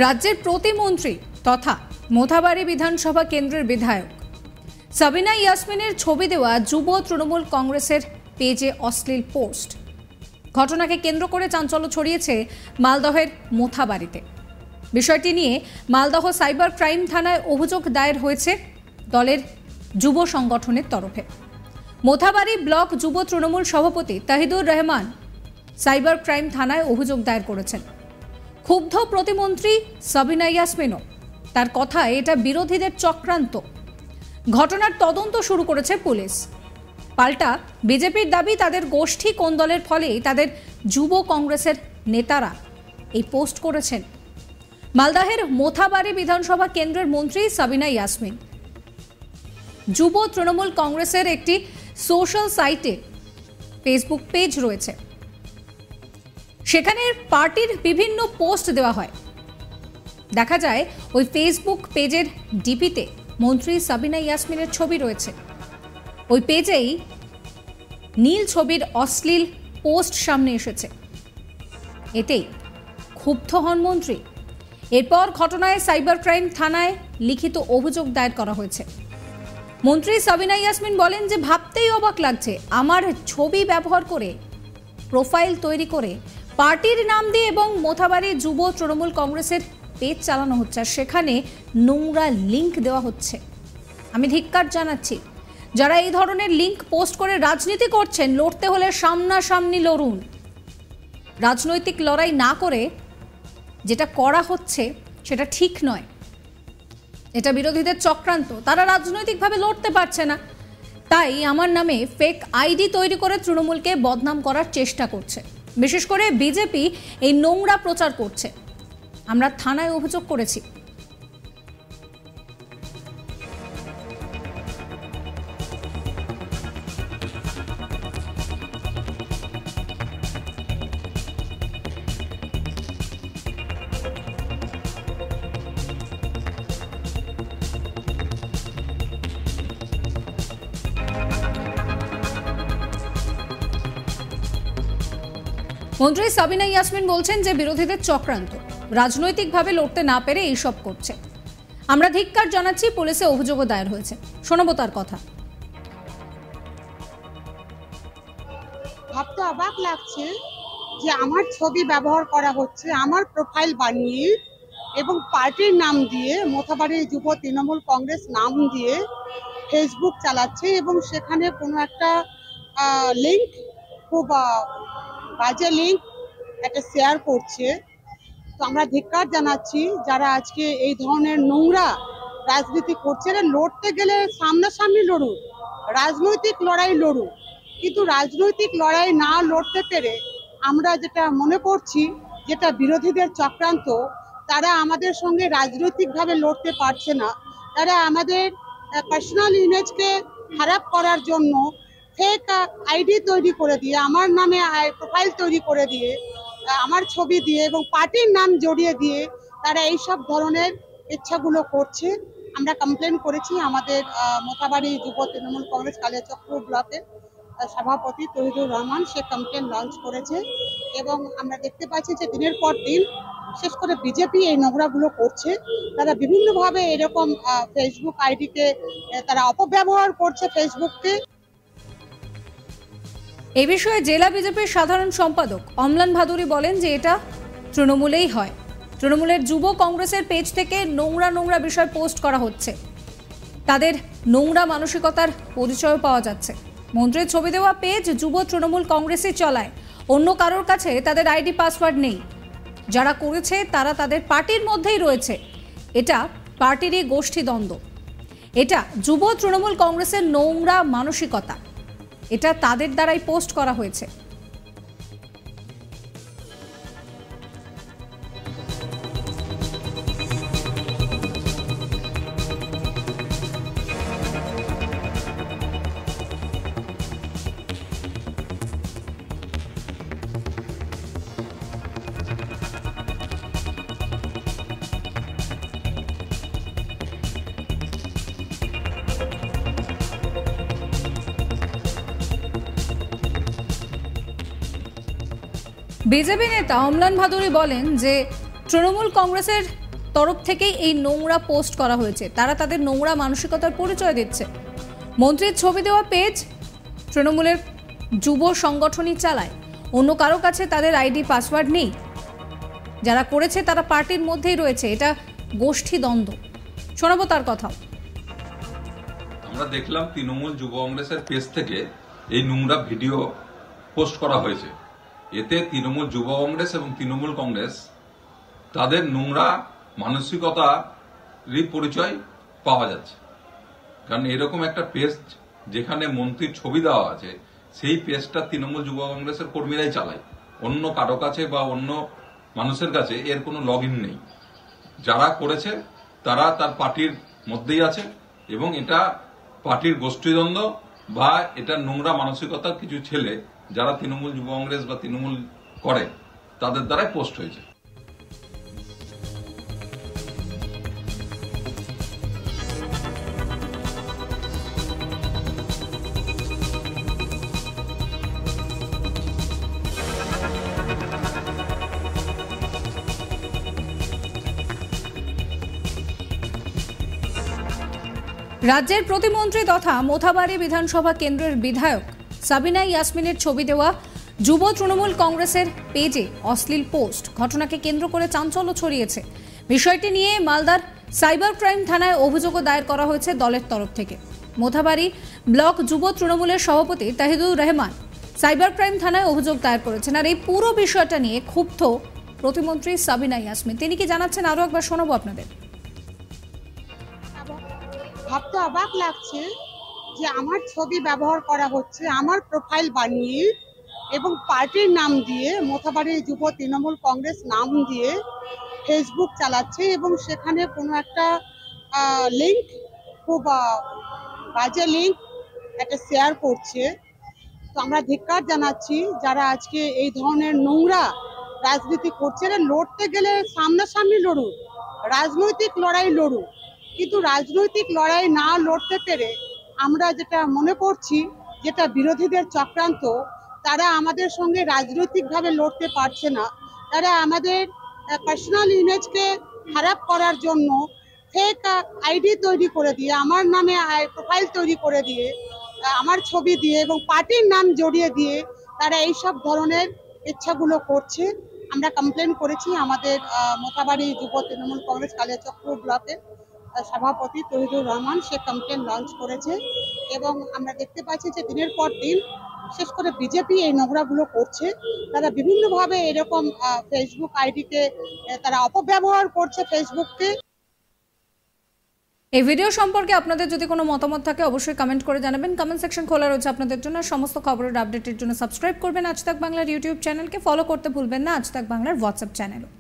রাজ্যের প্রতিমন্ত্রী তথা মোথাবাড়ি বিধানসভা কেন্দ্রের বিধায়ক সাবিনা ইয়াসমিনের ছবি দেওয়া যুব তৃণমূল কংগ্রেসের পেজে অশ্লীল পোস্ট। ঘটনাকে কেন্দ্র করে চাঞ্চল্য ছড়িয়েছে মালদহের মোথাবাড়িতে। বিষয়টি নিয়ে মালদহ সাইবার ক্রাইম থানায় অভিযোগ দায়ের হয়েছে দলের যুব সংগঠনের তরফে। মোথাবাড়ি ব্লক যুব তৃণমূল সভাপতি তাহিদুর রহমান সাইবার ক্রাইম থানায় অভিযোগ দায়ের করেছেন। ক্ষুব্ধ প্রতিমন্ত্রী সাবিনা ইয়াসমিনও তার কথায় এটা বিরোধীদের চক্রান্ত। ঘটনার তদন্ত শুরু করেছে পুলিশ। পাল্টা বিজেপির দাবি তাদের গোষ্ঠী কোন্দলের ফলে তাদের যুব কংগ্রেসের নেতারা এই পোস্ট করেছেন। মালদহের মোথাবাড়ি বিধানসভা কেন্দ্রের মন্ত্রী সাবিনা ইয়াসমিন যুব তৃণমূল কংগ্রেসের একটি সোশ্যাল সাইটে ফেসবুক পেজ রয়েছে। সেখানে পার্টির বিভিন্ন পোস্ট দেওয়া হয়। দেখা যায় ওই ফেসবুক পেজের ডিপিতে মন্ত্রী সাবিনা ইয়াসমিনের ছবি রয়েছে। ওই পেজেই নীল ছবির অশ্লীল পোস্ট সামনে এসেছে। এতেই ক্ষুব্ধ হন মন্ত্রী। এরপর ঘটনায় সাইবার ক্রাইম থানায় লিখিত অভিযোগ দায়ের করা হয়েছে। মন্ত্রী সাবিনা ইয়াসমিন বলেন যে ভাবতেই অবাক লাগছে, আমার ছবি ব্যবহার করে প্রোফাইল তৈরি করে পার্টির নাম দিয়ে এবং মোথাবাড়ি যুব তৃণমূল কংগ্রেসের পেজ চালানো হচ্ছে, আর সেখানে নোংরা লিঙ্ক দেওয়া হচ্ছে। আমি ধিক্কার জানাচ্ছি যারা এই ধরনের লিঙ্ক পোস্ট করে রাজনীতি করছেন। লড়তে হলে সামনাসামনি লড়ুন। রাজনৈতিক লড়াই না করে যেটা করা হচ্ছে সেটা ঠিক নয়। এটা বিরোধীদের চক্রান্ত। তারা রাজনৈতিকভাবে লড়তে পারছে না, তাই আমার নামে ফেক আইডি তৈরি করে তৃণমূলকে বদনাম করার চেষ্টা করছে। বিশেষ করে বিজেপি এই নোংরা প্রচার করছে। আমরা থানায় অভিযোগ করেছি। মন্ত্রী সাবিনা ইয়াসমিন বলছেন যে বিরোধীদের চক্রান্ত, রাজনৈতিকভাবে লড়তে না পেরে এইসব করছে। আমরা ধিক্কার জানাচ্ছি। পুলিশে অভিযোগও দায়ের হয়েছে। শোনাবো তার কথা। ভাবতে অবাক লাগছে যে আমার ছবি ব্যবহার করা হচ্ছে, আমার প্রোফাইল বানিয়ে এবং পার্টির নাম দিয়ে, মোথাবাড়ি যুব তৃণমূল কংগ্রেস নাম দিয়ে ফেসবুক চালাচ্ছে এবং সেখানে কোনো একটা লিঙ্ক, খুব বাজে লিঙ্ক একটা শেয়ার করছে। তো আমরা ধিক্কার জানাচ্ছি যারা আজকে এই ধরনের নোংরা রাজনীতি করছে। লড়তে গেলে সামনাসামনি লড়ুন, রাজনৈতিক লড়াই লড়ুন, কিন্তু রাজনৈতিক লড়াই না লড়তে পেরে আমরা যেটা মনে করছি যেটা বিরোধীদের চক্রান্ত। তারা আমাদের সঙ্গে রাজনৈতিকভাবে লড়তে পারছে না। তারা আমাদের পার্সোনাল ইমেজকে খারাপ করার জন্য ফেক আইডি তৈরি করে দিয়ে, আমার নামে প্রোফাইল তৈরি করে দিয়ে, আমার ছবি দিয়ে এবং পার্টির নাম জড়িয়ে দিয়ে তারা এইসব ধরনের ইচ্ছাগুলো করছে। আমরা কমপ্লেন করেছি। আমাদের মোথাবাড়ি যুব তৃণমূল কংগ্রেস কালিয়াচক্র ব্লকের সভাপতি তহিদুর রহমান সে কমপ্লেন লঞ্চ করেছে এবং আমরা দেখতে পাচ্ছি যে দিনের পর দিন বিশেষ করে বিজেপি এই নোংরাগুলো করছে। তারা বিভিন্নভাবে এরকম ফেসবুক আইডিকে তারা অপব্যবহার করছে ফেসবুককে। এই বিষয়ে জেলা বিজেপির সাধারণ সম্পাদক অম্লান ভাদুরী বলেন যে এটা তৃণমূলেই হয়। তৃণমূলের যুব কংগ্রেসের পেজ থেকে নোংরা বিষয় পোস্ট করা হচ্ছে। তাদের নোংরা মানসিকতার পরিচয় পাওয়া যাচ্ছে। মন্ত্রীর ছবি দেওয়া পেজ যুব তৃণমূল কংগ্রেসই চলায়, অন্য কারোর কাছে তাদের আইডি পাসওয়ার্ড নেই। যারা করেছে তারা তাদের পার্টির মধ্যেই রয়েছে। এটা পার্টিরই গোষ্ঠীদ্বন্দ্ব। এটা যুব তৃণমূল কংগ্রেসের নোংরা মানসিকতা। এটা তাদের দ্বারাই পোস্ট করা হয়েছে। বিজেপি নেতা অম্লান ভাদুরী বলেন যে তৃণমূল কংগ্রেসের তরফ থেকেই এই নোংরা পোস্ট করা হয়েছে। তারা তাদের নোংরা মানসিকতার পরিচয় দিচ্ছে। মন্ত্রীর ছবি দেওয়া পেজ তৃণমূলের যুব সংগঠনই চালায়, অন্য কারো কাছে তাদের আইডি পাসওয়ার্ড নেই। যারা করেছে তারা পার্টির মধ্যেই রয়েছে, এটা গোষ্ঠী দ্বন্দ্ব। শোনাবো তার কথা। আমরা দেখলাম তৃণমূল যুব কংগ্রেসের পেজ থেকে এই নোংরা ভিডিও পোস্ট করা হয়েছে। এতে তৃণমূল যুব কংগ্রেস এবং তৃণমূল কংগ্রেস তাদের নোংরা মানসিকতারই পরিচয় পাওয়া যাচ্ছে। কারণ এরকম একটা পেজ যেখানে মন্ত্রীর ছবি দেওয়া আছে, সেই পেজটা তৃণমূল যুব কংগ্রেসের কর্মীরাই চালায়, অন্য কারো কাছে বা অন্য মানুষের কাছে এর কোনো লগ ইন নেই। যারা করেছে তারা তার পার্টির মধ্যেই আছে এবং এটা পার্টির গোষ্ঠীদ্বন্দ্ব বা এটা নোংরা মানসিকতার কিছু ছেলে যারা তৃণমূল যুব কংগ্রেস বা তৃণমূল করে তাদের দ্বারাই পোস্ট হয়েছে। রাজ্যের প্রতিমন্ত্রী তথা মোথাবাড়ি বিধানসভা কেন্দ্রের বিধায়ক সাবিনা ইয়াসমিনের ছবি দেওয়া যুব তৃণমূল কংগ্রেসের পেজে অশ্লীল পোস্ট ঘটনাকে কেন্দ্র করে চাঞ্চল্য ছড়িয়েছে। বিষয়টি নিয়ে মালদার সাইবার ক্রাইম থানায় অভিযোগও দায়ের করা হয়েছে দলের তরফ থেকে। মোথাবাড়ি ব্লক যুব তৃণমূলের সভাপতি তাহিদুর রহমান সাইবার ক্রাইম থানায় অভিযোগ দায়ের করেছেন। আর এই পুরো বিষয়টা নিয়ে ক্ষুব্ধ প্রতিমন্ত্রী সাবিনা ইয়াসমিন। তিনি কি জানাচ্ছেন আরো একবার শোনাবো আপনাদের। ভাবতে অবাক লাগছে যে আমার ছবি ব্যবহার করা হচ্ছে, আমার প্রোফাইল বানিয়ে এবং পার্টির নাম দিয়ে, মোথাবাড়ি যুব তৃণমূল কংগ্রেস নাম দিয়ে ফেসবুক চালাচ্ছে এবং সেখানে কোনো একটা লিঙ্ক, খুব বাজে লিঙ্ক একটা শেয়ার করছে। তো আমরা ধিক্কার জানাচ্ছি যারা আজকে এই ধরনের নোংরা রাজনীতি করছে। লড়তে গেলে সামনাসামনি লড়ুক, রাজনৈতিক লড়াই লড়ুক, কিন্তু রাজনৈতিক লড়াই না লড়তে পেরে আমরা যেটা মনে করছি, যেটা বিরোধীদের চক্রান্ত, তারা আমাদের সঙ্গে রাজনৈতিকভাবে লড়তে পারছে না। তারা আমাদের পার্সোনাল ইমেজকে খারাপ করার জন্য ফেক আইডি তৈরি করে দিয়ে, আমার নামে প্রোফাইল তৈরি করে দিয়ে, আমার ছবি দিয়ে এবং পার্টির নাম জড়িয়ে দিয়ে তারা এইসব ধরনের ইচ্ছাগুলো করছে। আমরা কমপ্লেন করেছি আমাদের মোথাবাড়ি যুব তৃণমূল কংগ্রেস কালিয়াচক্র ব্লকের সভাপতি তহিদুর রহমান, সে কমপ্লেন লঞ্চ করেছে এবং আমরা দেখতে পাচ্ছি যে দিনের পর দিন বিশেষ করে বিজেপি এই নোংরাগুলো করছে। তারা বিভিন্নভাবে এরকম ফেসবুক আইডিকে তারা অপব্যবহার করছে, ফেসবুককে। এই ভিডিও সম্পর্কে আপনাদের যদি কোনো মতামত থাকে অবশ্যই কমেন্ট করে জানাবেন। কমেন্ট সেকশন খোলা রয়েছে আপনাদের জন্য। সমস্ত খবরের আপডেটের জন্য সাবস্ক্রাইব করবেন আজ তাক বাংলার ইউটিউব চ্যানেলকে, ফলো করতে ভুলবেন না আজ তাক বাংলার হোয়াটসঅ্যাপ চ্যানেলও।